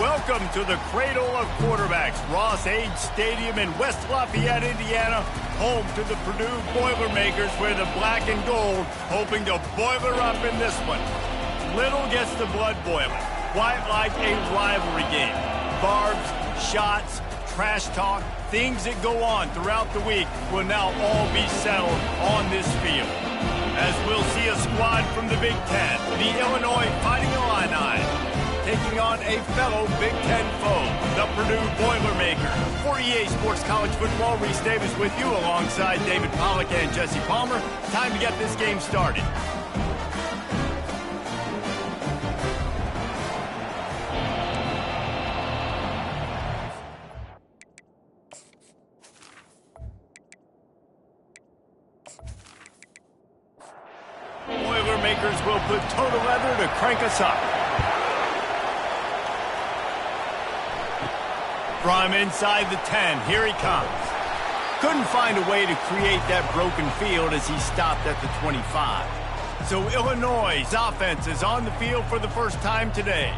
Welcome to the cradle of quarterbacks, Ross-Age Stadium in West Lafayette, Indiana, home to the Purdue Boilermakers, where the black and gold hoping to boil her up in this one. Little gets the blood boiling, quite like a rivalry game. Barbs, shots, trash talk, things that go on throughout the week will now all be settled on this field. As we'll see a squad from the Big Ten, the Illinois Fighting Illini, taking on a fellow Big Ten foe, the Purdue Boilermakers. For EA Sports College Football, Reese Davis with you alongside David Pollack and Jesse Palmer. Time to get this game started. Boilermakers will put total leather to crank us up. From inside the 10, here he comes. Couldn't find a way to create that broken field as he stopped at the 25. So Illinois' offense is on the field for the first time today.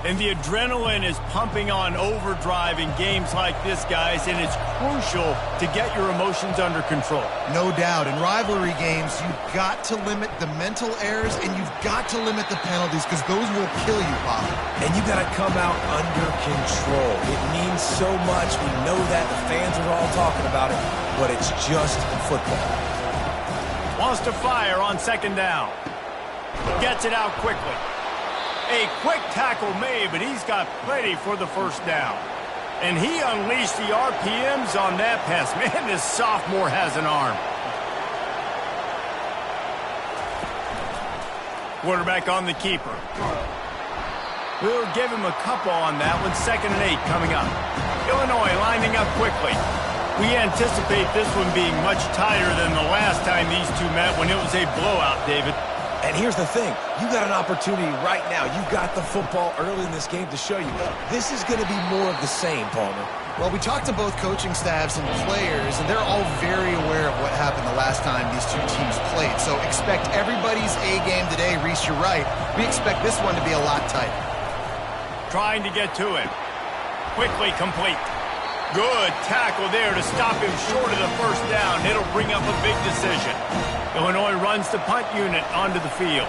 And the adrenaline is pumping on overdrive in games like this, guys, and it's crucial to get your emotions under control. No doubt. In rivalry games, you've got to limit the mental errors and you've got to limit the penalties because those will kill you, Bob. And you got to come out under control. It means so much. We know that. The fans are all talking about it, but it's just football. Wants to fire on second down. Gets it out quickly. A quick tackle made, but he's got plenty for the first down. And he unleashed the RPMs on that pass. Man, this sophomore has an arm. Quarterback on the keeper. We'll give him a couple on that one. 2nd and 8 coming up. Illinois lining up quickly. We anticipate this one being much tighter than the last time these two met when it was a blowout, David. And here's the thing. You got an opportunity right now. You got the football early in this game to show you. This is going to be more of the same, Palmer. Well, we talked to both coaching staffs and players, and they're all very aware of what happened the last time these two teams played. So expect everybody's A game today. Reese, you're right. We expect this one to be a lot tighter. Trying to get to him. Quickly complete. Good tackle there to stop him short of the first down. It'll bring up a big decision. Illinois runs the punt unit onto the field.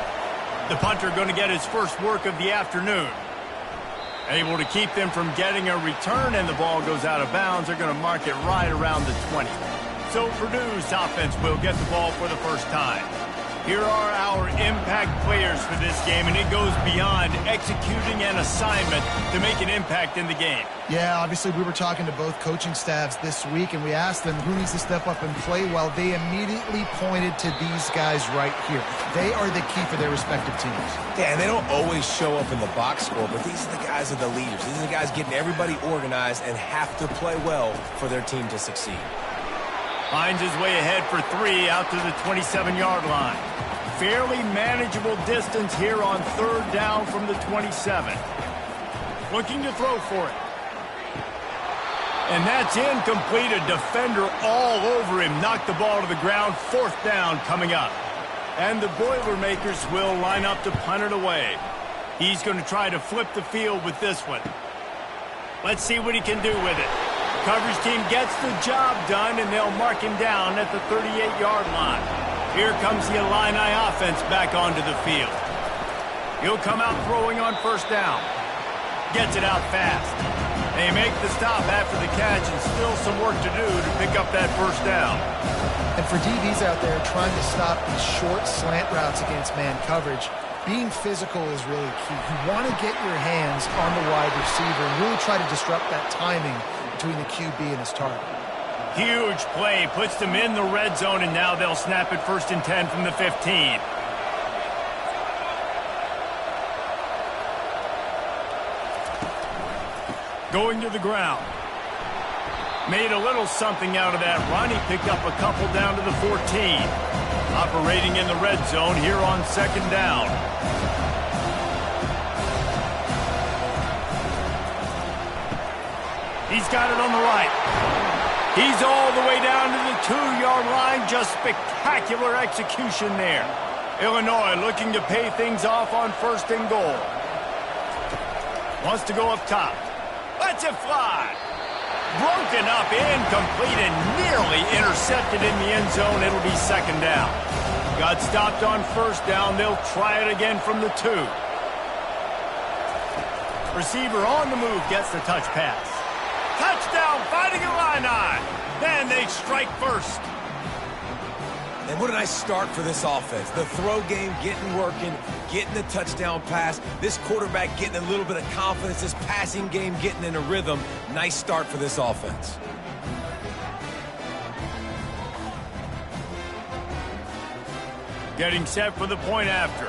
The punter going to get his first work of the afternoon. Able to keep them from getting a return, and the ball goes out of bounds. They're going to mark it right around the 20. So Purdue's offense will get the ball for the first time. Here are our impact players for this game, and it goes beyond executing an assignment to make an impact in the game. Yeah, obviously we were talking to both coaching staffs this week, and we asked them who needs to step up and play well. They immediately pointed to these guys right here. They are the key for their respective teams. Yeah, and they don't always show up in the box score, but these are the guys that are the leaders. These are the guys getting everybody organized and have to play well for their team to succeed. Finds his way ahead for 3 out to the 27-yard line. Fairly manageable distance here on 3rd down from the 27. Looking to throw for it. And that's incomplete. A defender all over him. Knocked the ball to the ground. 4th down coming up. And the Boilermakers will line up to punt it away. He's going to try to flip the field with this one. Let's see what he can do with it. Coverage team gets the job done, and they'll mark him down at the 38-yard line. Here comes the Illini offense back onto the field. He'll come out throwing on 1st down. Gets it out fast. They make the stop after the catch, and still some work to do to pick up that 1st down. And for DBs out there trying to stop these short slant routes against man coverage, being physical is really key. You want to get your hands on the wide receiver and really try to disrupt that timing between the QB and his target. Huge play, puts them in the red zone, and now they'll snap it 1st and 10 from the 15. Going to the ground. Made a little something out of that run. He picked up a couple down to the 14. Operating in the red zone here on 2nd down. He's got it on the right. He's all the way down to the 2-yard line. Just spectacular execution there. Illinois looking to pay things off on 1st and goal. Wants to go up top. Lets it fly. Broken up, incomplete, and nearly intercepted in the end zone. It'll be second down. Got stopped on first down. They'll try it again from the 2. Receiver on the move gets the touch pass. Touchdown, Fighting Illini. Then they strike first. And what a nice start for this offense. The throw game getting working, getting the touchdown pass. This quarterback getting a little bit of confidence. This passing game getting in a rhythm. Nice start for this offense. Getting set for the point after.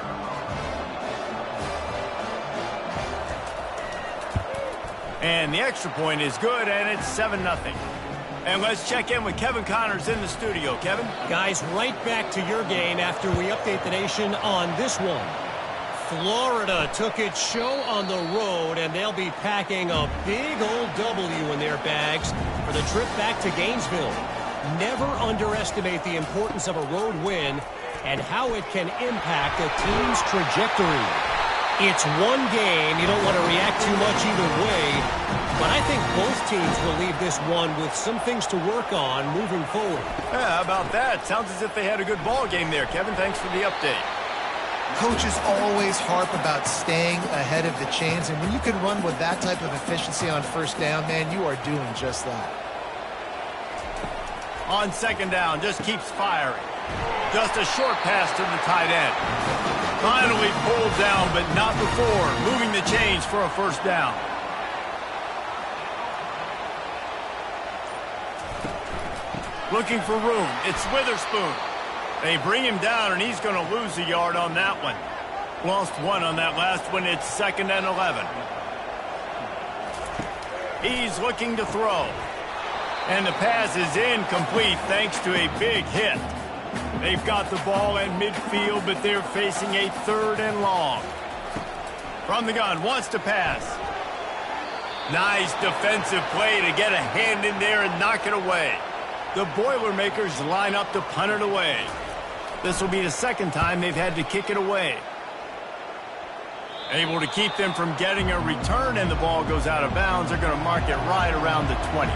And the extra point is good, and it's 7-0. And let's check in with Kevin Connors in the studio. Kevin? Guys, right back to your game after we update the nation on this one. Florida took its show on the road, and they'll be packing a big old W in their bags for the trip back to Gainesville. Never underestimate the importance of a road win and how it can impact a team's trajectory. It's one game. You don't want to react too much either way. But I think both teams will leave this one with some things to work on moving forward. Yeah, how about that? Sounds as if they had a good ball game there. Kevin, thanks for the update. Coaches always harp about staying ahead of the chains, and when you can run with that type of efficiency on first down, man, you are doing just that. On second down, just keeps firing. Just a short pass to the tight end. Finally pulled down, but not before. Moving the chains for a first down. Looking for room. It's Witherspoon. They bring him down, and he's going to lose a yard on that one. Lost 1 on that last one. It's 2nd and 11. He's looking to throw. And the pass is incomplete thanks to a big hit. They've got the ball in midfield, but they're facing a 3rd and long. From the gun, wants to pass. Nice defensive play to get a hand in there and knock it away. The Boilermakers line up to punt it away. This will be the 2nd time they've had to kick it away. Able to keep them from getting a return, and the ball goes out of bounds. They're going to mark it right around the 20.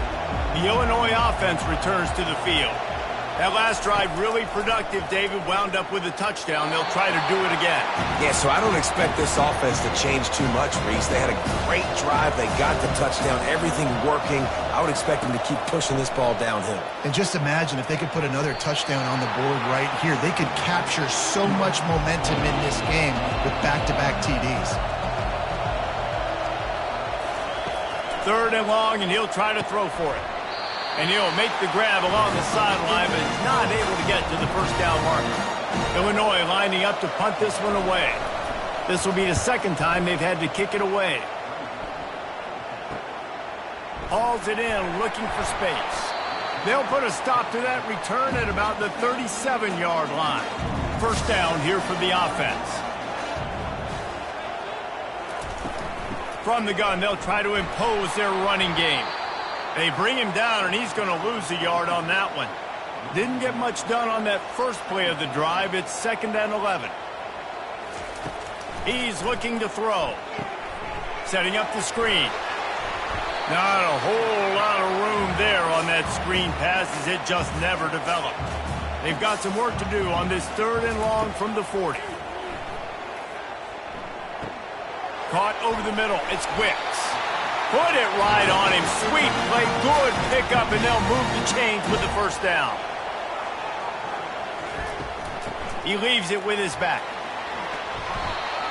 The Illinois offense returns to the field. That last drive really productive. David wound up with a touchdown. They'll try to do it again. Yeah, so I don't expect this offense to change too much, Reese. They had a great drive. They got the touchdown. Everything working. I would expect them to keep pushing this ball downhill. And just imagine if they could put another touchdown on the board right here. They could capture so much momentum in this game with back-to-back TDs. 3rd and long, and he'll try to throw for it. And he'll make the grab along the sideline, but is not able to get to the first down marker. Illinois lining up to punt this one away. This will be the 2nd time they've had to kick it away. Hauls it in, looking for space. They'll put a stop to that return at about the 37-yard line. First down here for the offense. From the gun, they'll try to impose their running game. They bring him down, and he's going to lose a yard on that one. Didn't get much done on that first play of the drive. It's 2nd and 11. He's looking to throw. Setting up the screen. Not a whole lot of room there on that screen pass, as it just never developed. They've got some work to do on this 3rd and long from the 40. Caught over the middle. It's Wicks. Put it right on him. Sweet play. Good pickup, and they'll move the chains with the first down. He leaves it with his back.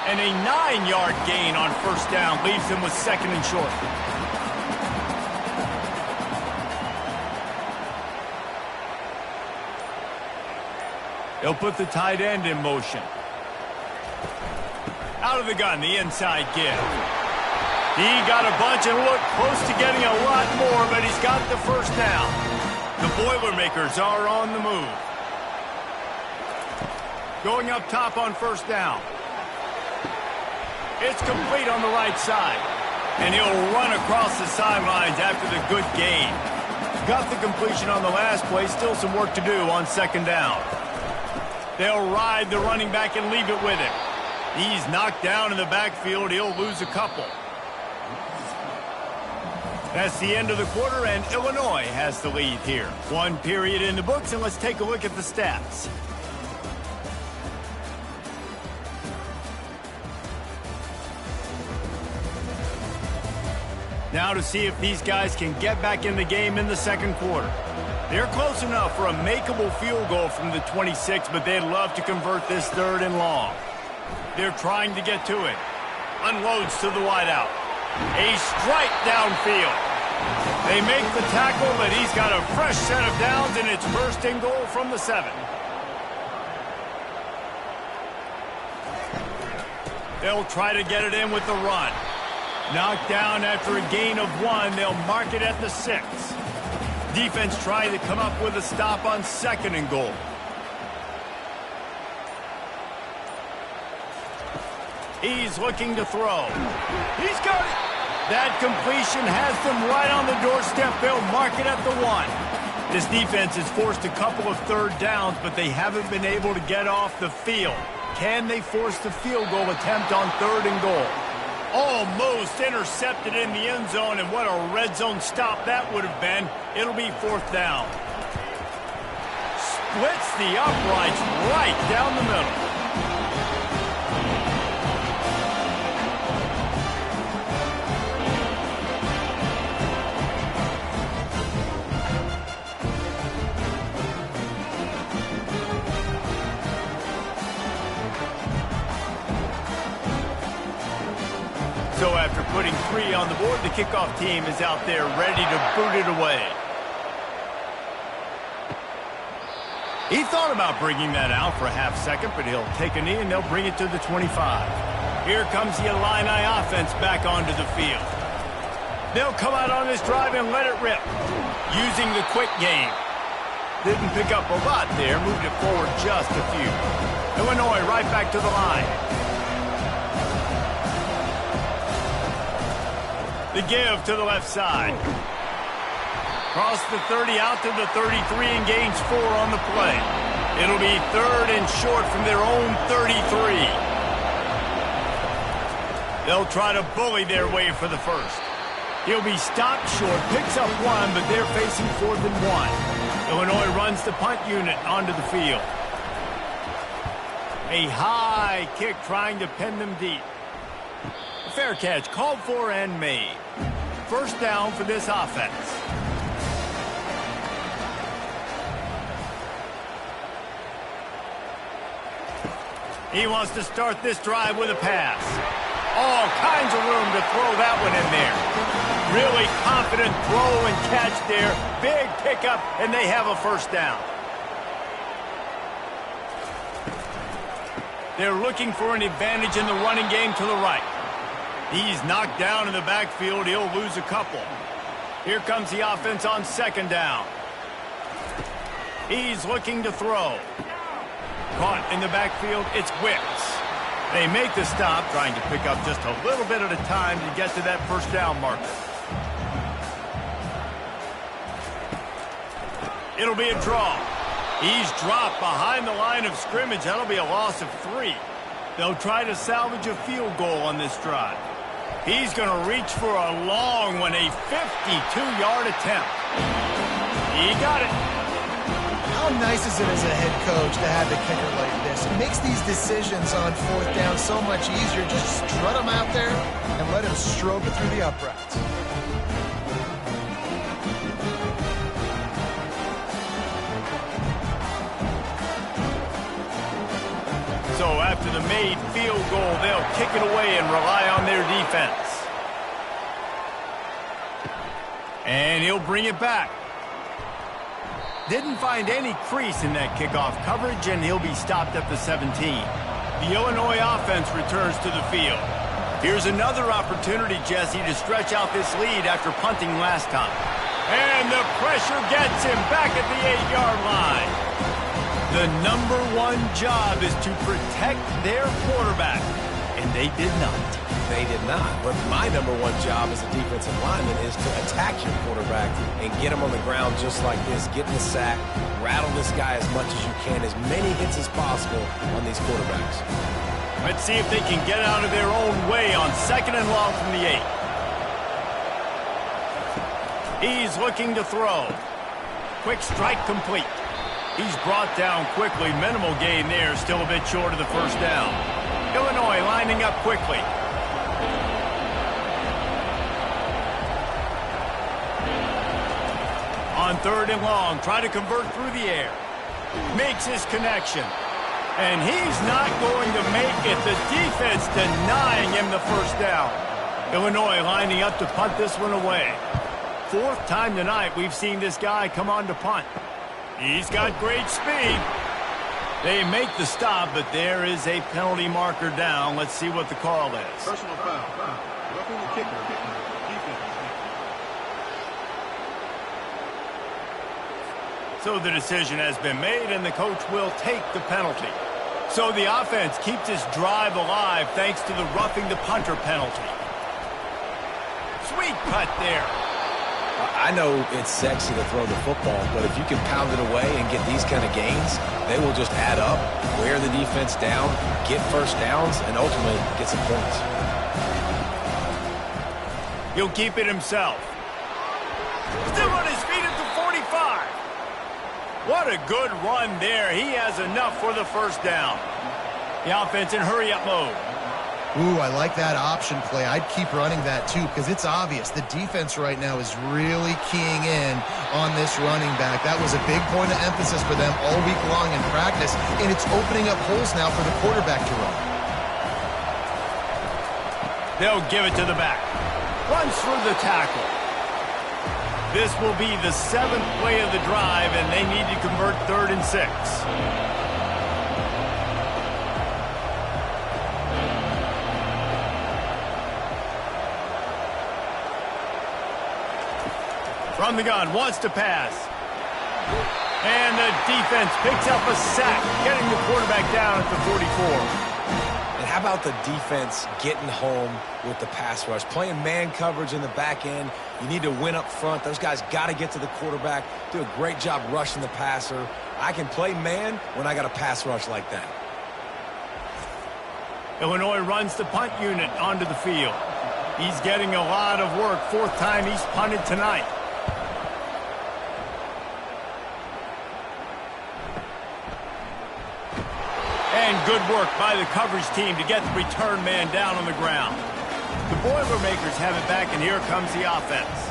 And a 9-yard gain on first down leaves him with 2nd and short. They'll put the tight end in motion. Out of the gun, the inside give. He got a bunch and looked close to getting a lot more, but he's got the first down. The Boilermakers are on the move. Going up top on first down. It's complete on the right side. And he'll run across the sidelines after the good gain. Got the completion on the last play. Still some work to do on 2nd down. They'll ride the running back and leave it with him. He's knocked down in the backfield. He'll lose a couple. That's the end of the quarter, and Illinois has the lead here. One period in the books, and let's take a look at the stats. Now to see if these guys can get back in the game in the second quarter. They're close enough for a makeable field goal from the 26, but they'd love to convert this third and long. They're trying to get to it. Unloads to the wideout. A strike downfield. They make the tackle, but he's got a fresh set of downs, and it's first and goal from the 7. They'll try to get it in with the run. Knocked down after a gain of 1. They'll mark it at the 6. Defense trying to come up with a stop on 2nd and goal. He's looking to throw. He's got it. That completion has them right on the doorstep. They'll mark it at the 1. This defense has forced a couple of third downs, but they haven't been able to get off the field. Can they force the field goal attempt on 3rd and goal? Almost intercepted in the end zone, and what a red zone stop that would have been. It'll be 4th down. Splits the uprights right down the middle. So after putting 3 on the board, the kickoff team is out there ready to boot it away. He thought about bringing that out for a half second, but he'll take a knee and they'll bring it to the 25. Here comes the Illini offense back onto the field. They'll come out on this drive and let it rip, using the quick game. Didn't pick up a lot there, moved it forward just a few. Illinois right back to the line. The give to the left side. Cross the 30 out to the 33 and gains 4 on the play. It'll be 3rd and short from their own 33. They'll try to bully their way for the first. He'll be stopped short, picks up 1, but they're facing 4th and 1. Illinois runs the punt unit onto the field. A high kick trying to pin them deep. Fair catch called for and made. First down for this offense. He wants to start this drive with a pass. All kinds of room to throw that one in there. Really confident throw and catch there. Big pickup, and they have a first down. They're looking for an advantage in the running game to the right. He's knocked down in the backfield. He'll lose a couple. Here comes the offense on 2nd down. He's looking to throw. Caught in the backfield, it's Wicks. They make the stop, trying to pick up just a little bit at a time to get to that first down marker. It'll be a draw. He's dropped behind the line of scrimmage. That'll be a loss of 3. They'll try to salvage a field goal on this drive. He's going to reach for a long one, a 52-yard attempt. He got it. How nice is it as a head coach to have the kicker like this? It makes these decisions on 4th down so much easier. Just strut him out there and let him stroke it through the uprights. So after the made field goal, they'll kick it away and rely on their defense. And he'll bring it back. Didn't find any crease in that kickoff coverage, and he'll be stopped at the 17. The Illinois offense returns to the field. Here's another opportunity, Jesse, to stretch out this lead after punting last time. And the pressure gets him back at the 8-yard line. The number 1 job is to protect their quarterback, and they did not. They did not. But my number 1 job as a defensive lineman is to attack your quarterback and get him on the ground just like this. Get in the sack, rattle this guy as much as you can, as many hits as possible on these quarterbacks. Let's see if they can get out of their own way on 2nd and long from the 8. He's looking to throw. Quick strike complete. He's brought down quickly. Minimal gain there. Still a bit short of the first down. Illinois lining up quickly. On 3rd and long, try to convert through the air. Makes his connection. And he's not going to make it. The defense denying him the first down. Illinois lining up to punt this one away. 4th time tonight we've seen this guy come on to punt. He's got great speed. They make the stop, but there is a penalty marker down. Let's see what the call is. Personal foul. Roughing the kicker. Defense. So the decision has been made, and the coach will take the penalty. So the offense keeps this drive alive thanks to the roughing the punter penalty. Sweet cut there. I know it's sexy to throw the football, but if you can pound it away and get these kind of gains, they will just add up, wear the defense down, get first downs, and ultimately get some points. He'll keep it himself. Still on his feet at the 45. What a good run there. He has enough for the first down. The offense in hurry-up mode. Ooh, I like that option play. I'd keep running that too because it's obvious the defense right now is really keying in on this running back. That was a big point of emphasis for them all week long in practice, and it's opening up holes now for the quarterback to run. They'll give it to the back. Runs through the tackle. This will be the 7th play of the drive, and they need to convert 3rd and 6. From the gun, wants to pass. And the defense picks up a sack, getting the quarterback down at the 44. And how about the defense getting home with the pass rush? Playing man coverage in the back end. You need to win up front. Those guys got to get to the quarterback. Do a great job rushing the passer. I can play man when I got a pass rush like that. Illinois runs the punt unit onto the field. He's getting a lot of work. 4th time he's punted tonight. And good work by the coverage team to get the return man down on the ground. The Boilermakers have it back, and here comes the offense.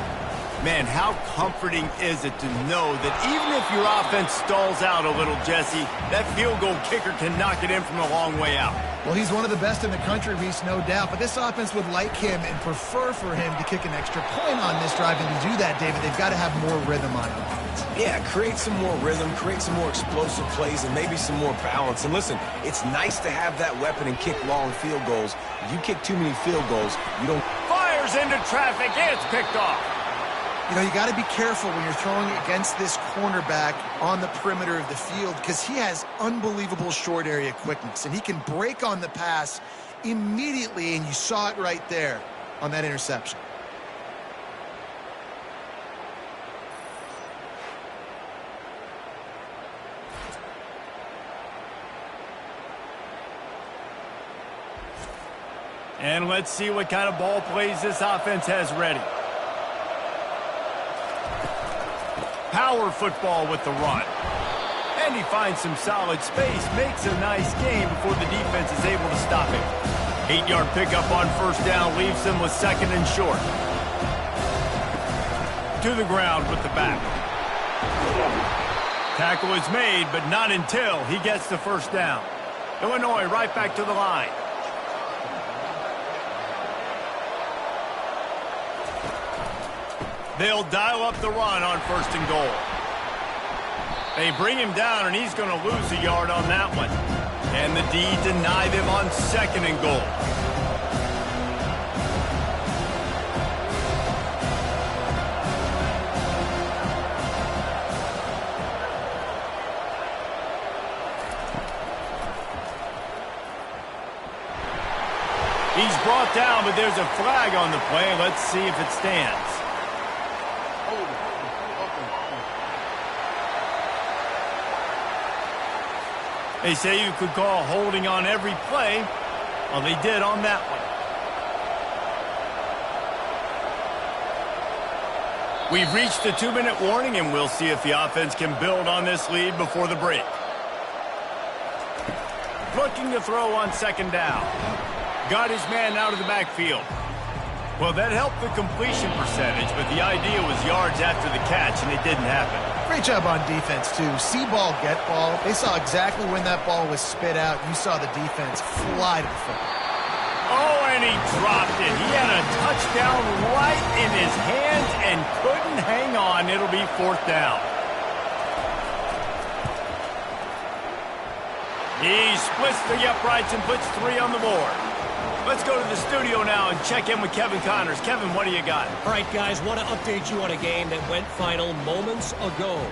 Man, how comforting is it to know that even if your offense stalls out a little, Jesse, that field goal kicker can knock it in from a long way out. Well, he's one of the best in the country, Reese, no doubt. But this offense would like him and prefer for him to kick an extra point on this drive. And to do that, David, they've got to have more rhythm on offense. Yeah, create some more rhythm, create some more explosive plays, and maybe some more balance. And listen, it's nice to have that weapon and kick long field goals. If you kick too many field goals, you don't... Fires into traffic. It's picked off. You know, you got to be careful when you're throwing against this cornerback on the perimeter of the field because he has unbelievable short area quickness, and he can break on the pass immediately, and you saw it right there on that interception. And let's see what kind of ball plays this offense has ready. Power football with the run. And he finds some solid space, makes a nice game before the defense is able to stop him. 8-yard pickup on first down leaves him with 2nd and short. To the ground with the back. Tackle is made, but not until he gets the first down. Illinois right back to the line. They'll dial up the run on 1st and goal. They bring him down, and he's going to lose a yard on that one. And the D deny them on 2nd and goal. He's brought down, but there's a flag on the play. Let's see if it stands. They say you could call holding on every play. Well, they did on that one. We've reached the 2-minute warning, and we'll see if the offense can build on this lead before the break. Looking to throw on 2nd down. Got his man out of the backfield. Well, that helped the completion percentage, but the idea was yards after the catch, and it didn't happen. Great job on defense, too. See ball, get ball. They saw exactly when that ball was spit out. You saw the defense fly to the football. Oh, and he dropped it. He had a touchdown right in his hands and couldn't hang on. It'll be 4th down. He splits the uprights and puts 3 on the board. Let's go to the studio now and check in with Kevin Connors. Kevin, what do you got? All right, guys, want to update you on a game that went final moments ago.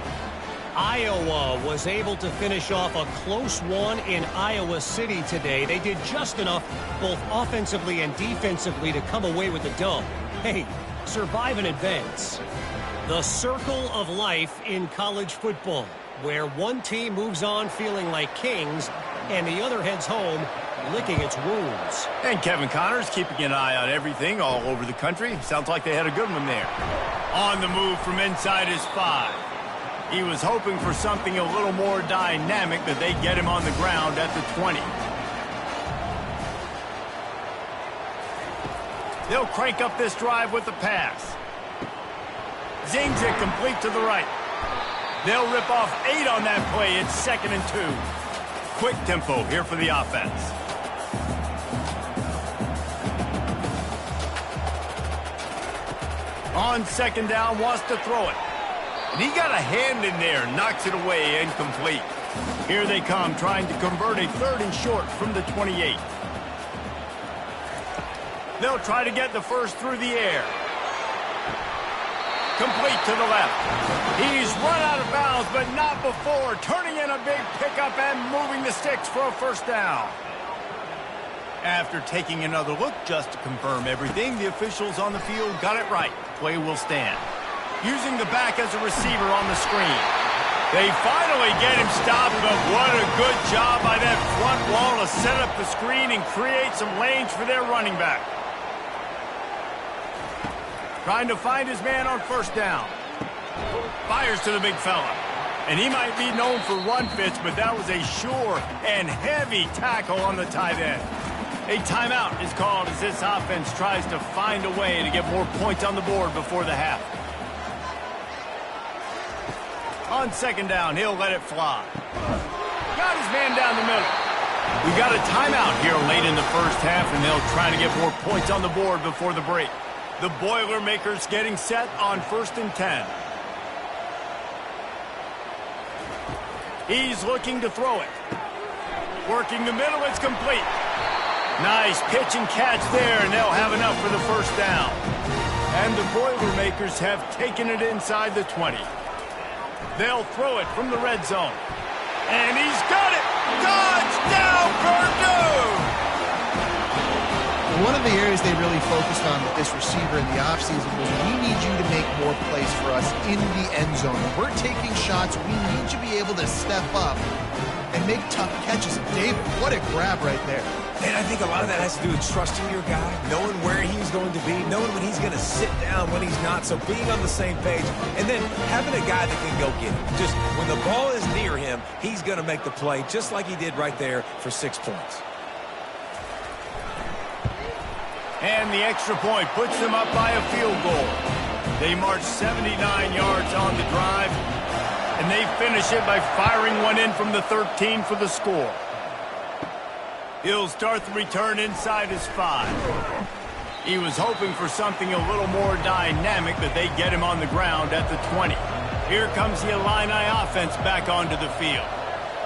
Iowa was able to finish off a close one in Iowa City today. They did just enough, both offensively and defensively, to come away with the dub. Hey, survive and advance. The circle of life in college football, where one team moves on feeling like kings and the other heads home licking its wounds. And Kevin Connors keeping an eye on everything all over the country. Sounds like they had a good one there. On the move from inside his 5. He was hoping for something a little more dynamic, that they get him on the ground at the 20. They'll crank up this drive with the pass. Zings it complete to the right. They'll rip off 8 on that play. It's 2nd and 2. Quick tempo here for the offense. On 2nd down, wants to throw it. And he got a hand in there, knocks it away, incomplete. Here they come, trying to convert a 3rd and short from the 28. They'll try to get the first through the air. Complete to the left. He's run out of bounds, but not before. Turning in a big pickup and moving the sticks for a 1st down. After taking another look just to confirm everything, the officials on the field got it right. Play will stand. Using the back as a receiver on the screen. They finally get him stopped, but what a good job by that front wall to set up the screen and create some lanes for their running back. Trying to find his man on 1st down. Fires to the big fella. And he might be known for run fits, but that was a sure and heavy tackle on the tight end. A timeout is called as this offense tries to find a way to get more points on the board before the half. On 2nd down, he'll let it fly. Got his man down the middle. We got a timeout here late in the 1st half, and they'll try to get more points on the board before the break. The Boilermakers getting set on 1st and 10. He's looking to throw it. Working the middle, it's complete. Nice pitch and catch there, and they'll have enough for the 1st down. And the Boilermakers have taken it inside the 20. They'll throw it from the red zone. And he's got it! Touchdown, Purdue! One of the areas they really focused on with this receiver in the offseason was, we need you to make more plays for us in the end zone. When we're taking shots, we need you to be able to step up and make tough catches. And David, what a grab right there. And I think a lot of that has to do with trusting your guy, knowing where he's going to be, knowing when he's going to sit down, when he's not, so being on the same page, and then having a guy that can go get him. Just when the ball is near him, he's going to make the play, just like he did right there for 6 points. And the extra point puts them up by a field goal. They march 79 yards on the drive, and they finish it by firing one in from the 13 for the score. He'll start the return inside his 5. He was hoping for something a little more dynamic, that they get him on the ground at the 20. Here comes the Illini offense back onto the field.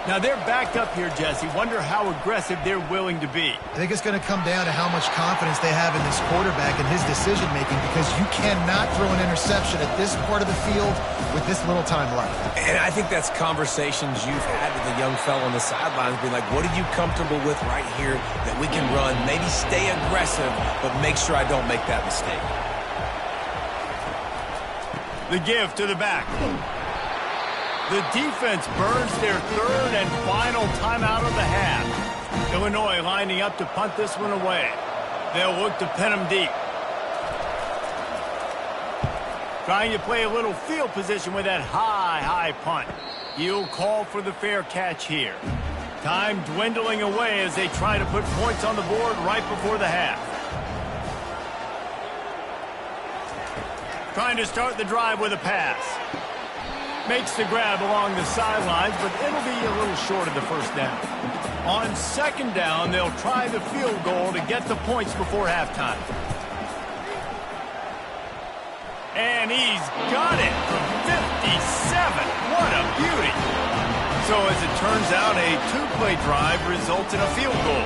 Now they're backed up here, Jesse. Wonder how aggressive they're willing to be. I think it's going to come down to how much confidence they have in this quarterback and his decision-making, because you cannot throw an interception at this part of the field with this little time left. And I think that's conversations you've had with a young fellow on the sidelines, being like, what are you comfortable with right here that we can run? Maybe stay aggressive, but make sure I don't make that mistake. The give to the back. The defense burns their 3rd and final timeout of the half. Illinois lining up to punt this one away. They'll look to pin him deep. Trying to play a little field position with that high punt. He'll call for the fair catch here. Time dwindling away as they try to put points on the board right before the half. Trying to start the drive with a pass. Makes the grab along the sidelines, but it'll be a little short of the first down. On second down, they'll try the field goal to get the points before halftime. And he's got it from 57. What a beauty. So as it turns out, a two-play drive results in a field goal.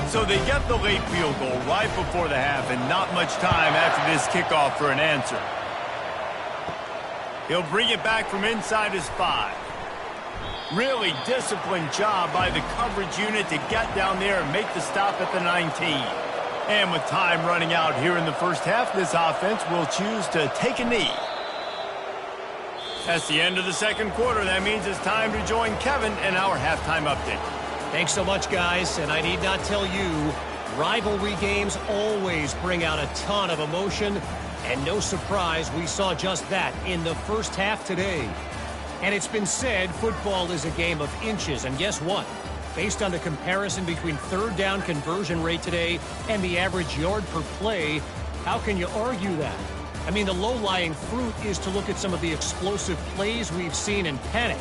So they get the late field goal right before the half and not much time after this kickoff for an answer. He'll bring it back from inside his 5. Really disciplined job by the coverage unit to get down there and make the stop at the 19. And with time running out here in the first half, this offense will choose to take a knee. That's the end of the second quarter. That means it's time to join Kevin in our halftime update. Thanks so much, guys. And I need not tell you, rivalry games always bring out a ton of emotion. And no surprise, we saw just that in the first half today. And it's been said football is a game of inches. And guess what? Based on the comparison between third down conversion rate today and the average yard per play, how can you argue that? I mean, the low-lying fruit is to look at some of the explosive plays we've seen and panic.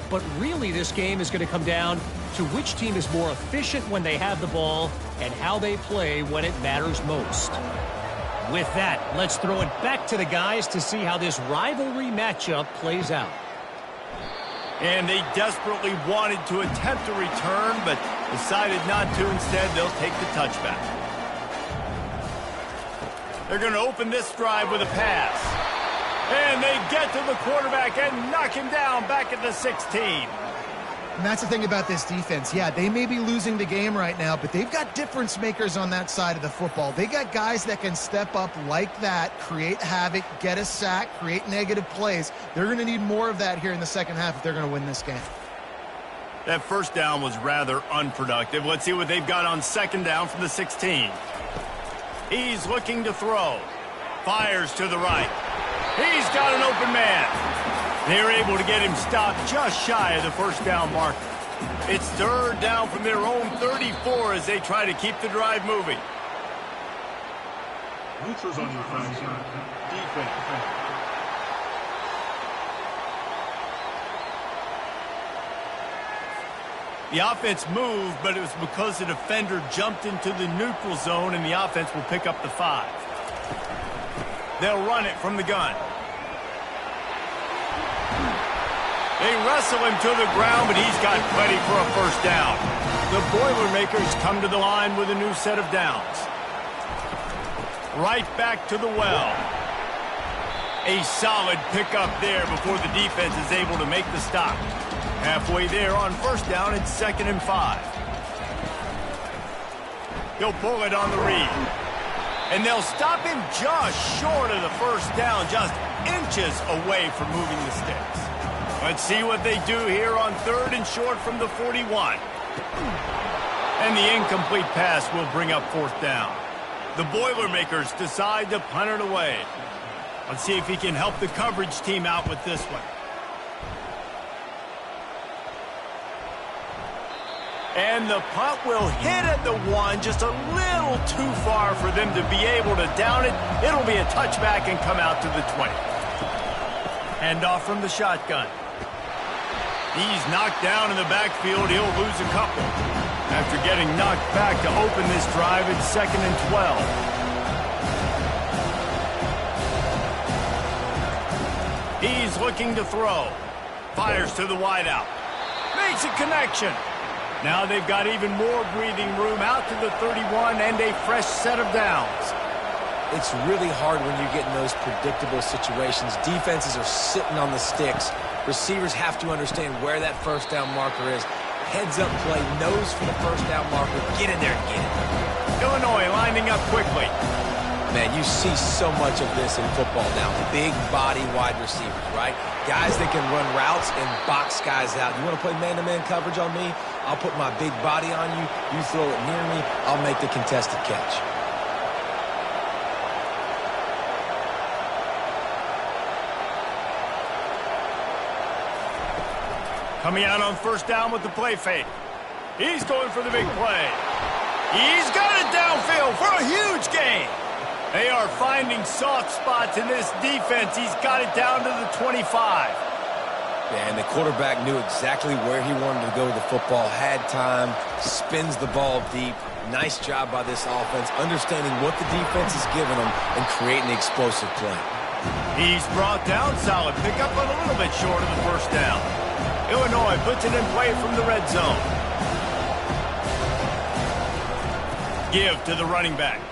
But really, this game is going to come down to which team is more efficient when they have the ball and how they play when it matters most. With that, let's throw it back to the guys to see how this rivalry matchup plays out. And they desperately wanted to attempt a return, but decided not to. Instead, they'll take the touchback. They're going to open this drive with a pass. And they get to the quarterback and knock him down back at the 16. And that's the thing about this defense. Yeah, they may be losing the game right now, but they've got difference makers on that side of the football. They got guys that can step up like that, create havoc, get a sack, create negative plays. They're going to need more of that here in the second half if they're going to win this game. That first down was rather unproductive. Let's see what they've got on second down from the 16. He's looking to throw. Fires to the right. He's got an open man. They're able to get him stopped just shy of the first down marker. It's third down from their own 34 as they try to keep the drive moving. Neutrals on your fraction. Defense. The offense moved, but it was because the defender jumped into the neutral zone, and the offense will pick up the 5. They'll run it from the gun. They wrestle him to the ground, but he's got plenty for a first down. The Boilermakers come to the line with a new set of downs. Right back to the well. A solid pickup there before the defense is able to make the stop. Halfway there on first down, it's 2nd and 5. He'll pull it on the read. And they'll stop him just short of the first down, just inches away from moving the sticks. Let's see what they do here on 3rd and short from the 41. And the incomplete pass will bring up 4th down. The Boilermakers decide to punt it away. Let's see if he can help the coverage team out with this one. And the punt will hit at the 1, just a little too far for them to be able to down it. It'll be a touchback and come out to the 20. Hand off from the shotgun. He's knocked down in the backfield. He'll lose a couple. After getting knocked back to open this drive, it's 2nd and 12. He's looking to throw. Fires to the wideout. Makes a connection. Now they've got even more breathing room out to the 31 and a fresh set of downs. It's really hard when you get in those predictable situations. Defenses are sitting on the sticks. Receivers have to understand where that first down marker is. Heads up play, nose for the first down marker. Get in there and get it. Illinois lining up quickly. Man, you see so much of this in football now. Big body wide receivers, right? Guys that can run routes and box guys out. You want to play man-to-man coverage on me? I'll put my big body on you. You throw it near me, I'll make the contested catch. Coming out on first down with the play fake. He's going for the big play. He's got it downfield for a huge gain. They are finding soft spots in this defense. He's got it down to the 25. Yeah, and the quarterback knew exactly where he wanted to go with the football, had time, spins the ball deep. Nice job by this offense, understanding what the defense is giving them and creating the explosive play. He's brought down, solid pickup, but a little bit short of the first down. Illinois puts it in play from the red zone. Give to the running back.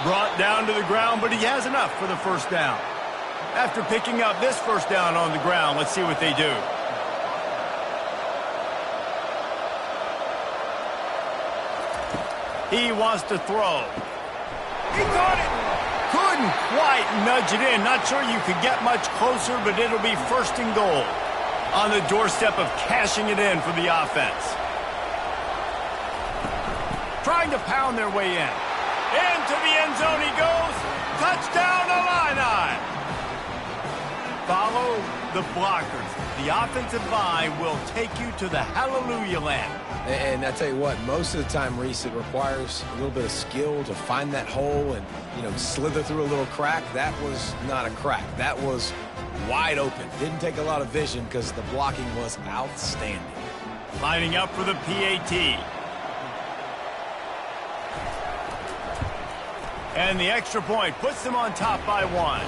Brought down to the ground, but he has enough for the first down. After picking up this first down on the ground, let's see what they do. He wants to throw. He got it. Couldn't quite nudge it in. Not sure you could get much closer, but it'll be first and goal. On the doorstep of cashing it in for the offense. Trying to pound their way in. Into the end zone he goes. Touchdown, Illini. Follow the blockers. The offensive line will take you to the hallelujah land. And I tell you what, most of the time, Reese, it requires a little bit of skill to find that hole and, slither through a little crack. That was not a crack. That was wide open. Didn't take a lot of vision because the blocking was outstanding. Lining up for the PAT. And the extra point puts them on top by 1.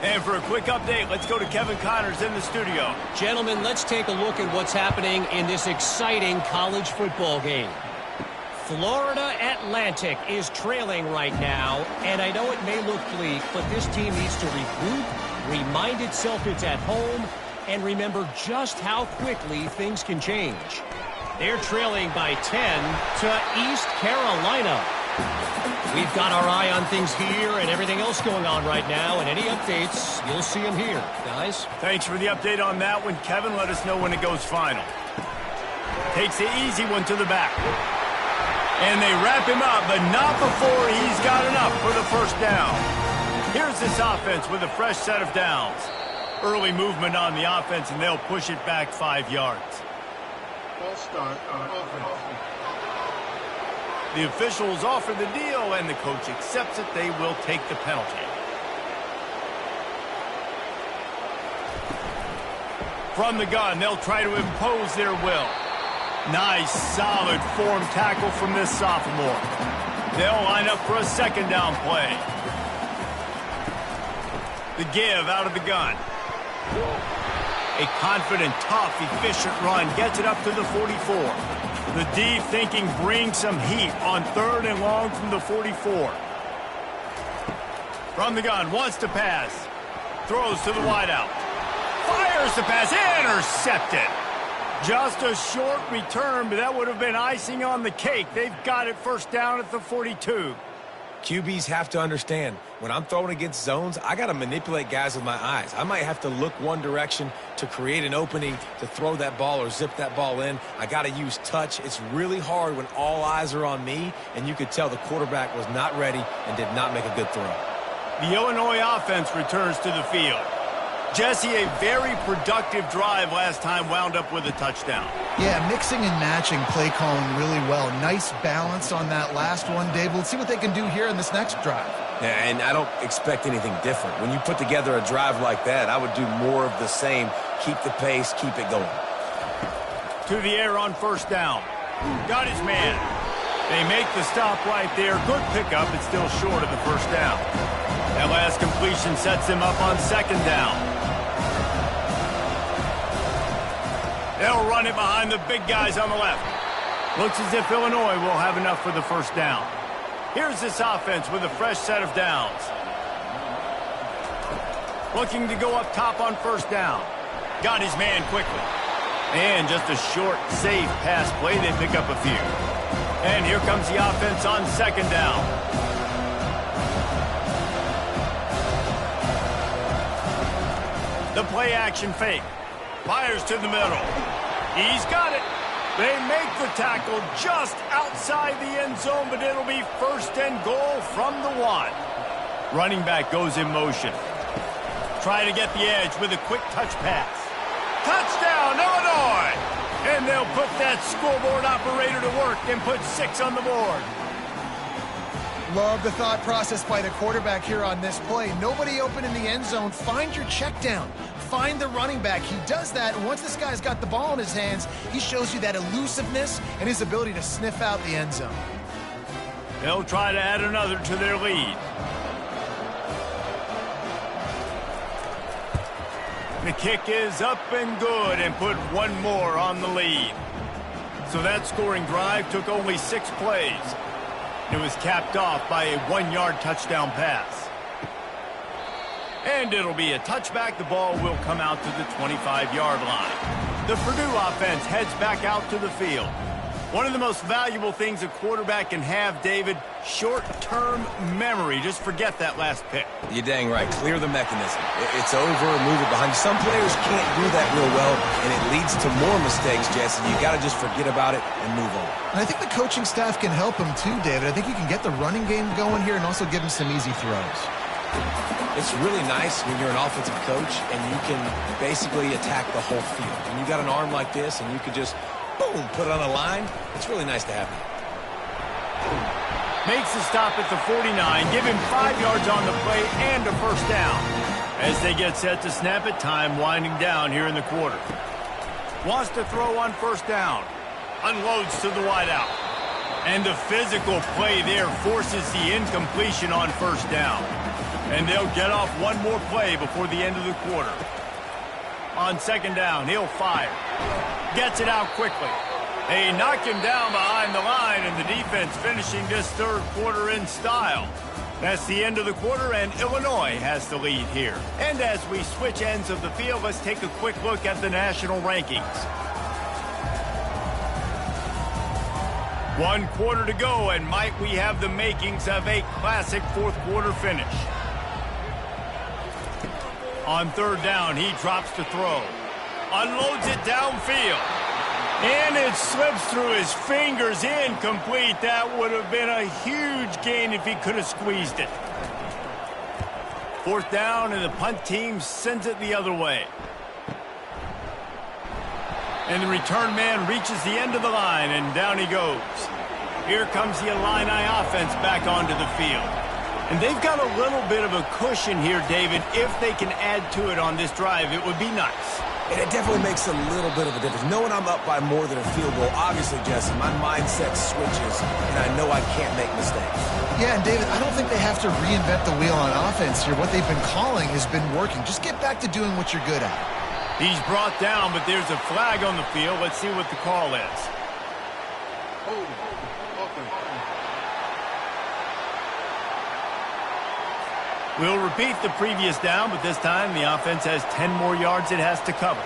And for a quick update, let's go to Kevin Connors in the studio. Gentlemen, let's take a look at what's happening in this exciting college football game. Florida Atlantic is trailing right now, and I know it may look bleak, but this team needs to regroup, remind itself it's at home, and remember just how quickly things can change. They're trailing by 10 to East Carolina. We've got our eye on things here and everything else going on right now, and any updates, you'll see them here. Guys? Thanks for the update on that one, Kevin. Let us know when it goes final. Takes the easy one to the back. And they wrap him up, but not before he's got enough for the first down. Here's this offense with a fresh set of downs. Early movement on the offense, and they'll push it back 5 yards. False start on offense. The officials offer the deal, and the coach accepts it. They will take the penalty. From the gun, they'll try to impose their will. Nice, solid form tackle from this sophomore. They'll line up for a second down play. The give out of the gun. A confident, tough, efficient run gets it up to the 44. The deep thinking brings some heat on 3rd and long from the 44. From the gun, wants to pass. Throws to the wideout. Fires the pass, intercepted. Just a short return, but that would have been icing on the cake. They've got it first down at the 42. QBs have to understand, when I'm throwing against zones, I got to manipulate guys with my eyes. I might have to look one direction to create an opening to throw that ball or zip that ball in. I got to use touch. It's really hard when all eyes are on me, and you could tell the quarterback was not ready and did not make a good throw. The Illinois offense returns to the field. Jesse, a very productive drive last time, wound up with a touchdown. Yeah, mixing and matching play calling really well. Nice balance on that last one, Dave. Let's see what they can do here in this next drive. Yeah, and I don't expect anything different. When you put together a drive like that, I would do more of the same. Keep the pace, keep it going. To the air on first down. Got his man. They make the stop right there. Good pickup, but still short of the first down. That last completion sets him up on second down. They'll run it behind the big guys on the left. Looks as if Illinois will have enough for the first down. Here's this offense with a fresh set of downs. Looking to go up top on first down. Got his man quickly. And just a short, safe pass play. They pick up a few. And here comes the offense on second down. The play action fake. Fires to the middle. He's got it. They make the tackle just outside the end zone, but it'll be 1st and goal from the 1. Running back goes in motion. Try to get the edge with a quick touch pass. Touchdown, Illinois! And they'll put that scoreboard operator to work and put 6 on the board. Love the thought process by the quarterback here on this play. Nobody open in the end zone. Find your check down. Find the running back. He does that, and once this guy's got the ball in his hands, he shows you that elusiveness and his ability to sniff out the end zone. They'll try to add another to their lead. The kick is up and good and put 1 more on the lead. So that scoring drive took only 6 plays. It was capped off by a 1-yard touchdown pass. And it'll be a touchback. The ball will come out to the 25-yard line. The Purdue offense heads back out to the field. One of the most valuable things a quarterback can have, David, short-term memory. Just forget that last pick. You're dang right. Clear the mechanism. It's over, move it behind you. Some players can't do that real well, and it leads to more mistakes, Jesse. You got to just forget about it and move on. And I think the coaching staff can help him too, David. I think you can get the running game going here and also give him some easy throws. It's really nice when you're an offensive coach and you can basically attack the whole field. When you got an arm like this and you could just, boom, put it on a line, it's really nice to have that. Makes the stop at the 49, give him 5 yards on the play and a 1st down. As they get set to snap it, time winding down here in the quarter. Wants to throw on 1st down. Unloads to the wideout. And the physical play there forces the incompletion on 1st down. And they'll get off 1 more play before the end of the quarter. On 2nd down, he'll fire. Gets it out quickly. They knock him down behind the line, and the defense finishing this 3rd quarter in style. That's the end of the quarter, and Illinois has the lead here. And as we switch ends of the field, let's take a quick look at the national rankings. 1 quarter to go, and might we have the makings of a classic 4th quarter finish. On 3rd down, he drops to throw. Unloads it downfield. And it slips through his fingers, incomplete. That would have been a huge gain if he could have squeezed it. 4th down, and the punt team sends it the other way. And the return man reaches the end of the line, and down he goes. Here comes the Illini offense back onto the field. And they've got a little bit of a cushion here, David. If they can add to it on this drive, it would be nice. And it definitely makes a little bit of a difference. Knowing I'm up by more than a field goal, obviously, Jesse, my mindset switches, and I know I can't make mistakes. Yeah, and David, I don't think they have to reinvent the wheel on offense here. What they've been calling has been working. Just get back to doing what you're good at. He's brought down, but there's a flag on the field. Let's see what the call is. We'll repeat the previous down, but this time the offense has 10 more yards it has to cover.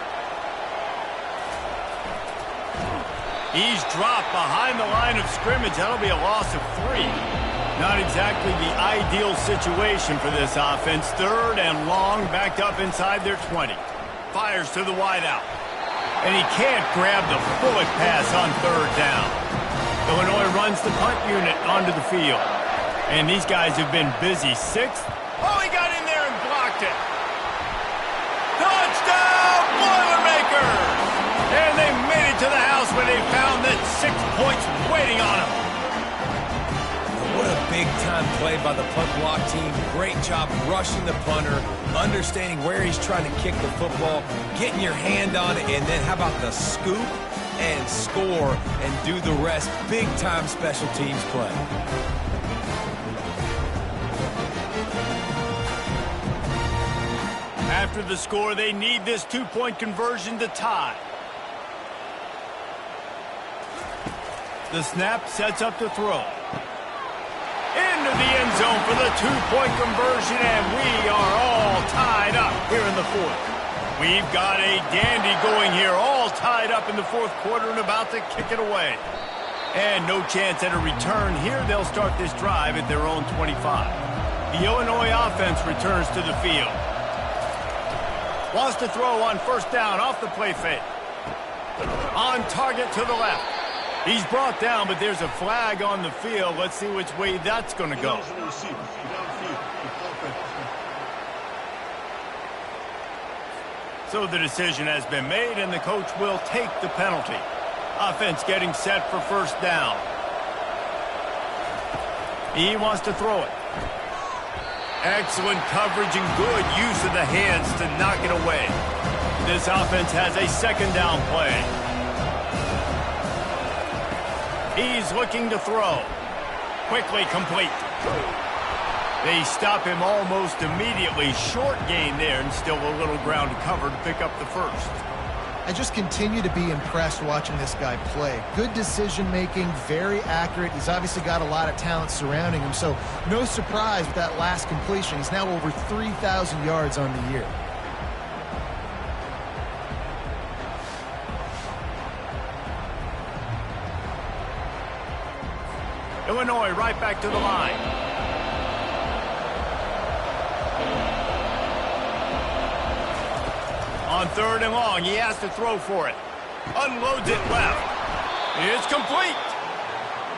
He's dropped behind the line of scrimmage. That'll be a loss of 3. Not exactly the ideal situation for this offense. 3rd and long, backed up inside their 20. Fires to the wideout. And he can't grab the bullet pass on 3rd down. Illinois runs the punt unit onto the field. And these guys have been busy. 6th. Oh, he got in there and blocked it. Touchdown, Boilermakers! And they made it to the house where they found that 6 points waiting on them. What a big-time play by the punt block team. Great job rushing the punter, understanding where he's trying to kick the football, getting your hand on it, and then how about the scoop and score and do the rest. Big-time special teams play. After the score, they need this 2-point conversion to tie. The snap sets up to throw. Into the end zone for the 2-point conversion, and we are all tied up here in the 4th. We've got a dandy going here, all tied up in the 4th quarter and about to kick it away. And no chance at a return here. They'll start this drive at their own 25. The Illinois offense returns to the field. Wants to throw on first down off the play fake. On target to the left. He's brought down, but there's a flag on the field. Let's see which way that's going to go. So the decision has been made, and the coach will take the penalty. Offense getting set for first down. He wants to throw it. Excellent coverage and good use of the hands to knock it away. This offense has a second down play. He's looking to throw. Quickly complete. They stop him almost immediately. Short gain there, and still a little ground to cover to pick up the first. I just continue to be impressed watching this guy play. Good decision-making, very accurate. He's obviously got a lot of talent surrounding him, so no surprise with that last completion. He's now over 3,000 yards on the year. Illinois right back to the line. On third and long, he has to throw for it. Unloads it left. It's complete.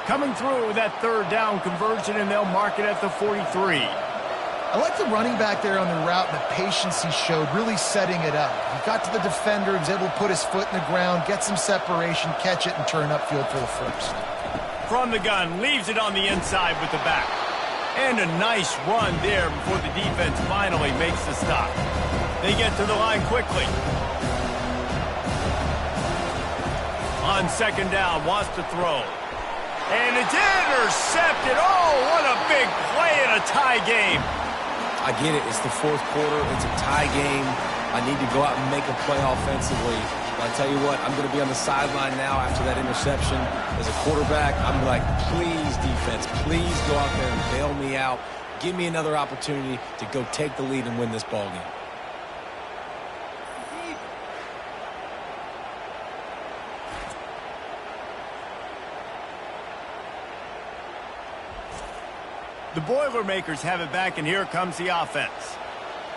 Coming through with that third down conversion, and they'll mark it at the 43. I like the running back there on the route and the patience he showed, really setting it up. He got to the defender, he was able to put his foot in the ground, get some separation, catch it, and turn upfield for the first. From the gun, leaves it on the inside with the back. And a nice run there before the defense finally makes the stop. They get to the line quickly. On second down, wants to throw. And it's intercepted. Oh, what a big play in a tie game. I get it. It's the fourth quarter. It's a tie game. I need to go out and make a play offensively. But I tell you what, I'm going to be on the sideline now after that interception. As a quarterback, I'm like, please, defense, please go out there and bail me out. Give me another opportunity to go take the lead and win this ball game. The Boilermakers have it back, and here comes the offense.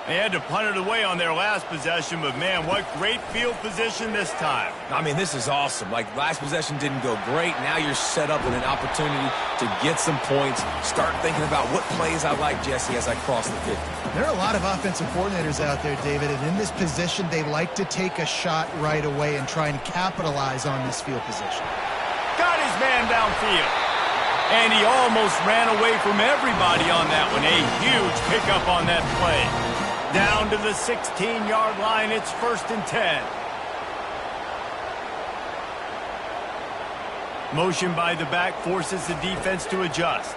They had to punt it away on their last possession, but man, what great field position this time. I mean, this is awesome. Like, last possession didn't go great. Now you're set up with an opportunity to get some points. Start thinking about what plays I like, Jesse, as I cross the 50. There are a lot of offensive coordinators out there, David, and in this position, they like to take a shot right away and try and capitalize on this field position. Got his man downfield. And he almost ran away from everybody on that one. A huge pickup on that play. Down to the 16-yard line, it's 1st and 10. Motion by the back forces the defense to adjust.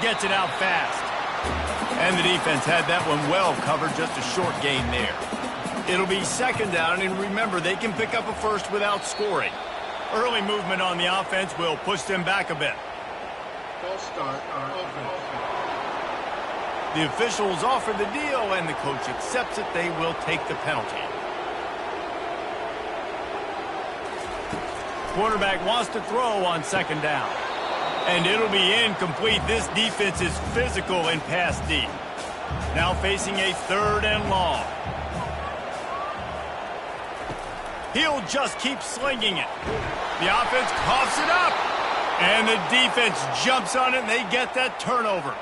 Gets it out fast. And the defense had that one well covered, just a short gain there. It'll be second down, and remember, they can pick up a first without scoring. Early movement on the offense will push them back a bit. False start on offense. The officials offer the deal, and the coach accepts it. They will take the penalty. Quarterback wants to throw on second down. And it'll be incomplete. This defense is physical and pass deep. Now facing a third and long. He'll just keep slinging it. The offense coughs it up. And the defense jumps on it, and they get that turnover.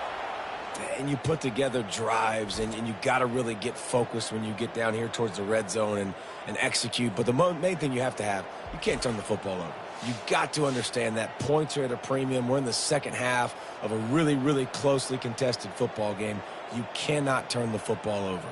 And you put together drives, and you got to really get focused when you get down here towards the red zone and execute. But the main thing you have to have, you can't turn the football over. You got to understand that points are at a premium. We're in the second half of a really, really closely contested football game. You cannot turn the football over.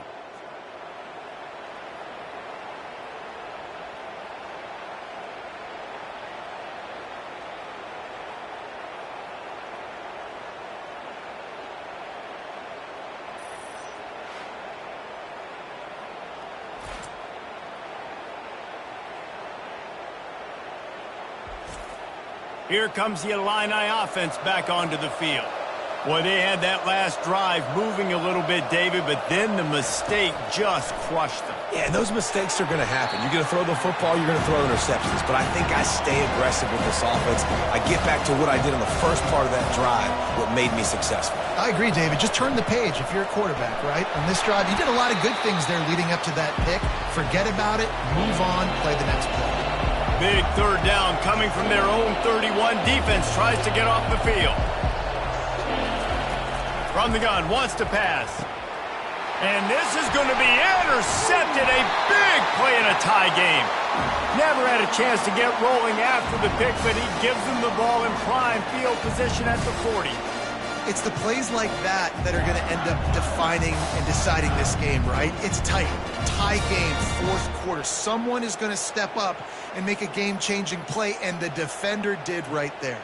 Here comes the Illini offense back onto the field. Well, they had that last drive moving a little bit, David, but then the mistake just crushed them. Yeah, and those mistakes are going to happen. You're going to throw the football, you're going to throw interceptions. But I think I stay aggressive with this offense. I get back to what I did in the first part of that drive, what made me successful. I agree, David. Just turn the page if you're a quarterback, right? On this drive, you did a lot of good things there leading up to that pick. Forget about it, move on, play the next play. Big third down coming from their own 31. Defense tries to get off the field. From the gun, wants to pass. And this is going to be intercepted. A big play in a tie game. Never had a chance to get rolling after the pick, but he gives them the ball in prime field position at the 40. It's the plays like that that are going to end up defining and deciding this game, right? It's tight. Tie game, fourth quarter. Someone is going to step up and make a game-changing play, and the defender did right there.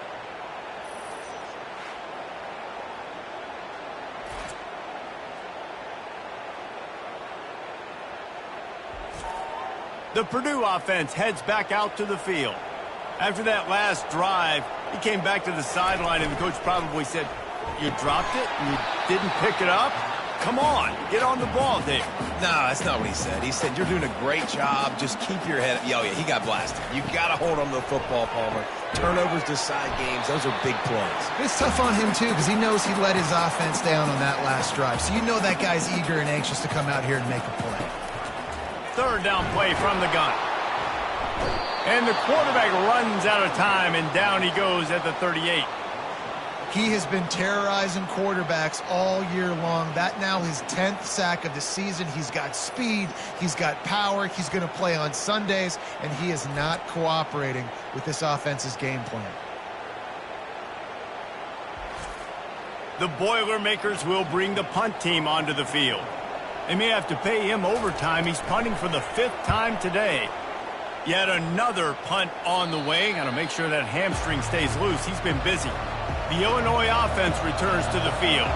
The Purdue offense heads back out to the field. After that last drive, he came back to the sideline, and the coach probably said, "You dropped it? You didn't pick it up? Come on, get on the ball, Dave." No, that's not what he said. He said, "You're doing a great job. Just keep your head up." Oh, yeah, he got blasted. You got to hold on to the football, Palmer. Turnovers decide games. Those are big plays. It's tough on him, too, because he knows he let his offense down on that last drive. So you know that guy's eager and anxious to come out here and make a play. Third down play from the gun. And the quarterback runs out of time, and down he goes at the 38. He has been terrorizing quarterbacks all year long. That now his 10th sack of the season. He's got speed. He's got power. He's going to play on Sundays, and he is not cooperating with this offense's game plan. The Boilermakers will bring the punt team onto the field. They may have to pay him overtime. He's punting for the 5th time today. Yet another punt on the way. Got to make sure that hamstring stays loose. He's been busy. The Illinois offense returns to the field.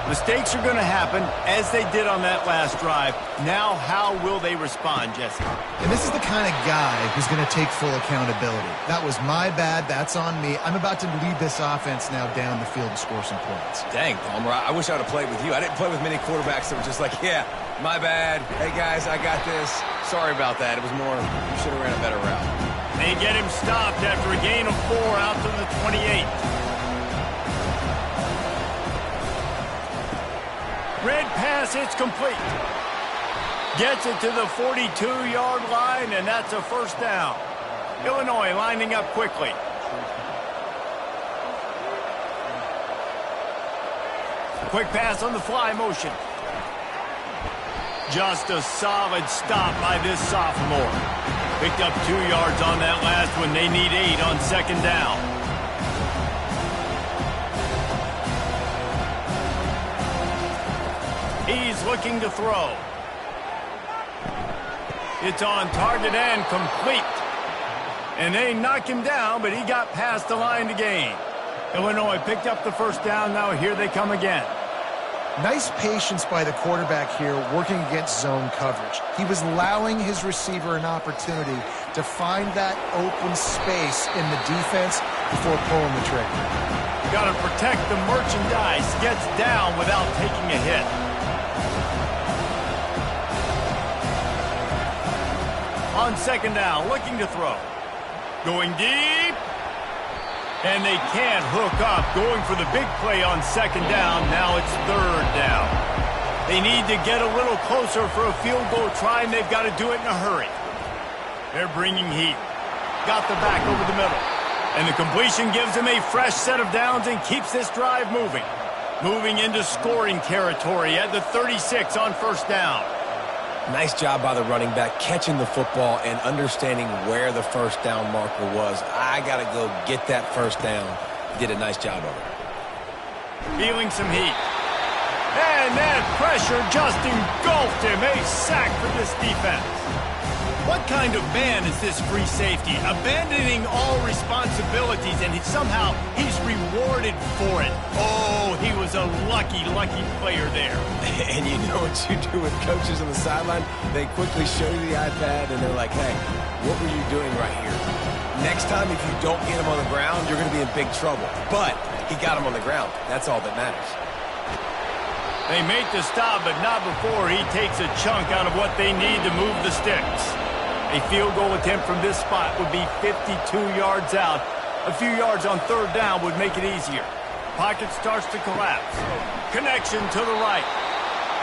Mistakes are going to happen, as they did on that last drive. Now, how will they respond, Jesse? And this is the kind of guy who's going to take full accountability. That was my bad. That's on me. I'm about to lead this offense now down the field and score some points. Dang, Palmer, I wish I would have played with you. I didn't play with many quarterbacks that were just like, yeah, my bad. Hey, guys, I got this. Sorry about that. It was more, you should have ran a better route. They get him stopped after a gain of 4 out to the 28. Red pass, it's complete. Gets it to the 42-yard line, and that's a first down. Illinois lining up quickly. Quick pass on the fly motion. Just a solid stop by this sophomore. Picked up 2 yards on that last one. They need 8 on second down. He's looking to throw. It's on target and complete. And they knock him down, but he got past the line to gain. Illinois picked up the first down. Now here they come again. Nice patience by the quarterback here working against zone coverage. He was allowing his receiver an opportunity to find that open space in the defense before pulling the trigger. Got to protect the merchandise. Gets down without taking a hit. On second down, looking to throw. Going deep. And they can't hook up. Going for the big play on second down. Now it's third down. They need to get a little closer for a field goal try, and they've got to do it in a hurry. They're bringing heat. Got the back over the middle. And the completion gives them a fresh set of downs and keeps this drive moving. Moving into scoring territory at the 36 on first down. Nice job by the running back, catching the football and understanding where the first down marker was. I got to go get that first down. He did a nice job of it. Feeling some heat. And that pressure just engulfed him. A sack for this defense. What kind of man is this free safety? Abandoning all responsibilities, and somehow he's rewarded for it. Oh, he was a lucky player there. And you know what you do with coaches on the sideline? They quickly show you the iPad, and they're like, hey, what were you doing right here? Next time, if you don't get him on the ground, you're going to be in big trouble. But He got him on the ground. That's all that matters. They make the stop, but not before he takes a chunk out of what they need to move the sticks. A field goal attempt from this spot would be 52 yards out. A few yards on third down would make it easier. Pocket starts to collapse. Connection to the right.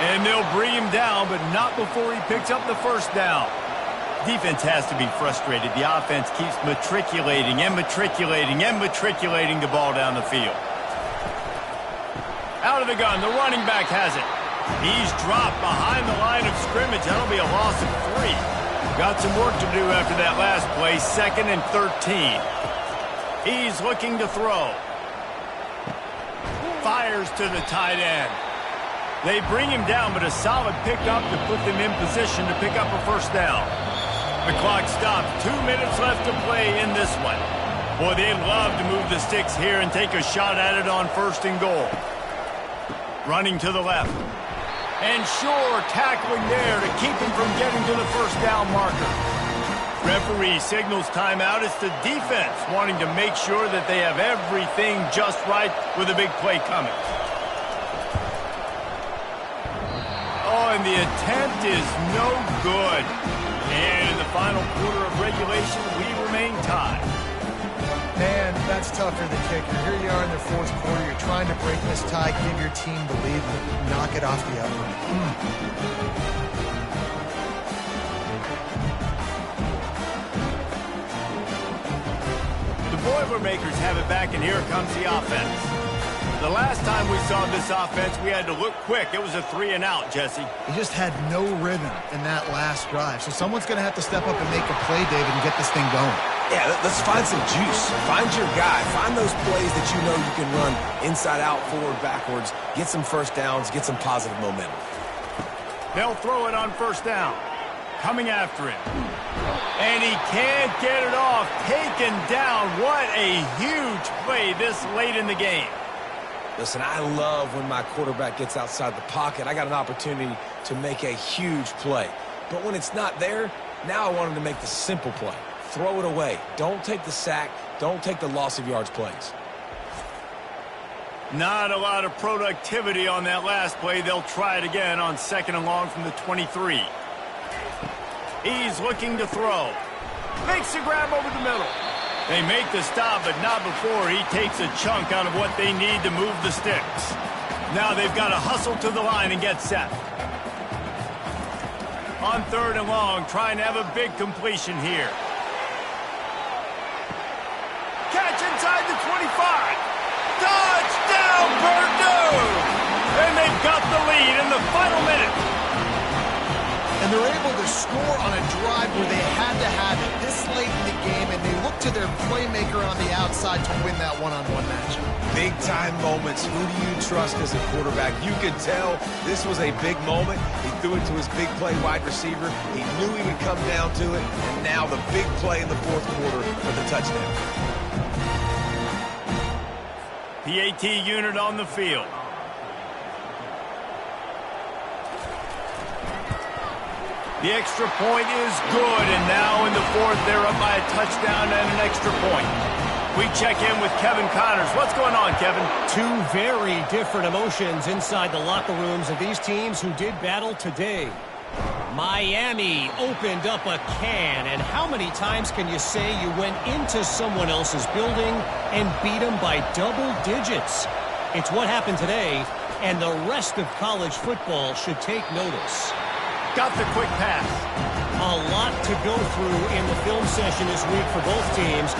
And they'll bring him down, but not before he picks up the first down. Defense has to be frustrated. The offense keeps matriculating and matriculating and matriculating the ball down the field. Out of the gun, the running back has it. He's dropped behind the line of scrimmage. That'll be a loss of 3. Got some work to do after that last play, 2nd and 13. He's looking to throw. Fires to the tight end. They bring him down, but a solid pickup to put them in position to pick up a first down. The clock stops. 2 minutes left to play in this one. Boy, they'd love to move the sticks here and take a shot at it on 1st and goal. Running to the left. And sure, tackling there to keep him from getting to the first down marker. Referee signals timeout. It's the defense wanting to make sure that they have everything just right with a big play coming. Oh, and the attempt is no good. And in the final quarter of regulation, we remain tied. Man, that's tough for the kicker. Here you are in the 4th quarter. You're trying to break this tie, give your team the lead, and knock it off the other. The Boilermakers have it back, and here comes the offense. The last time we saw this offense, we had to look quick. It was a 3-and-out, Jesse. He just had no rhythm in that last drive. So someone's going to have to step up and make a play, David, and get this thing going. Yeah, let's find some juice. Find your guy. Find those plays that you know you can run inside out, forward, backwards. Get some first downs. Get some positive momentum. They'll throw it on 1st down. Coming after him. And he can't get it off. Taken down. What a huge play this late in the game. Listen, I love when my quarterback gets outside the pocket. I got an opportunity to make a huge play. But when it's not there, now I want him to make the simple play. Throw it away. Don't take the sack. Don't take the loss of yards plays. Not a lot of productivity on that last play. They'll try it again on 2nd and long from the 23. He's looking to throw. Makes a grab over the middle. They make the stop, but not before he takes a chunk out of what they need to move the sticks. Now they've got to hustle to the line and get set. On 3rd and long, trying to have a big completion here. Catch inside the 25. Touchdown, Purdue! And they've got the lead in the final minute. And they're able to score on a drive where they had to have it this late in the game, and they look to their playmaker on the outside to win that one-on-one matchup. Big-time moments. Who do you trust as a quarterback? You could tell this was a big moment. He threw it to his big play wide receiver. He knew he would come down to it, and now the big play in the 4th quarter for the touchdown. PAT unit on the field. The extra point is good, and now in the 4th, they're up by a touchdown and an extra point. We check in with Kevin Connors. What's going on, Kevin? 2 very different emotions inside the locker rooms of these teams who did battle today. Miami opened up a can, and how many times can you say you went into someone else's building and beat them by double digits? It's what happened today, and the rest of college football should take notice. Got the quick pass. A lot to go through in the film session this week for both teams.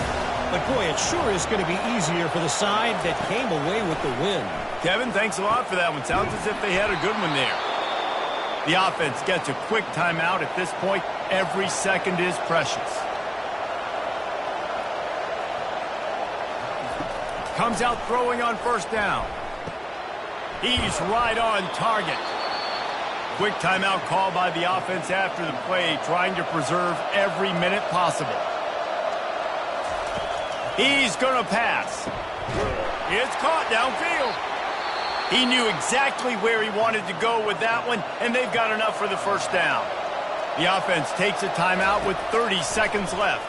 But, boy, it sure is going to be easier for the side that came away with the win. Kevin, thanks a lot for that one. Sounds as if they had a good one there. The offense gets a quick timeout. At this point, every second is precious. Comes out throwing on 1st down. He's right on target. Quick timeout call by the offense after the play, trying to preserve every minute possible. He's going to pass. It's caught downfield. He knew exactly where he wanted to go with that one, and they've got enough for the first down. The offense takes a timeout with 30 seconds left.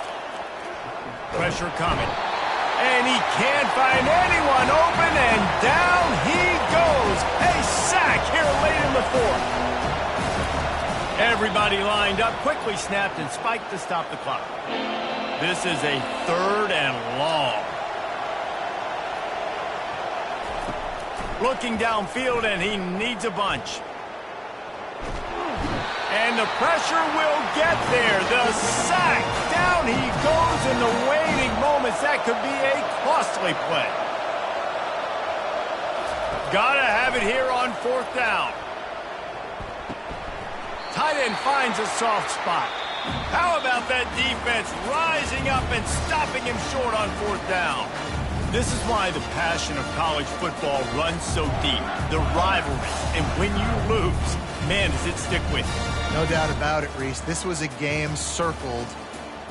Pressure coming. And he can't find anyone open, and down he goes. A sack here late in the fourth. Everybody lined up, quickly snapped and spiked to stop the clock. This is a 3rd and long. Looking downfield, and he needs a bunch. And the pressure will get there. The sack. Down he goes in the waning moments. That could be a costly play. Gotta have it here on 4th down. Tight end finds a soft spot. How about that defense rising up and stopping him short on 4th down? This is why the passion of college football runs so deep. The rivalry. And when you lose, man, does it stick with you. No doubt about it, Reese. This was a game circled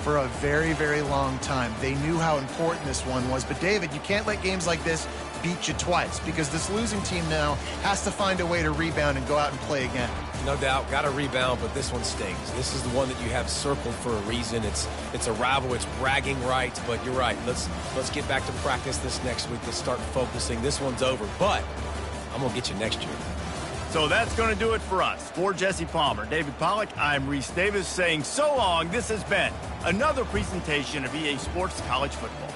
for a very, very long time. They knew how important this one was. But, David, you can't let games like this beat you twice because this losing team now has to find a way to rebound and go out and play again. No doubt, got to rebound, but this one stings. This is the one that you have circled for a reason. It's a rival, it's bragging rights, but you're right. Let's get back to practice this next week. Let's start focusing. This one's over, but I'm going to get you next year. So that's going to do it for us. For Jesse Palmer, David Pollack, I'm Reese Davis saying so long. This has been another presentation of EA Sports College Football.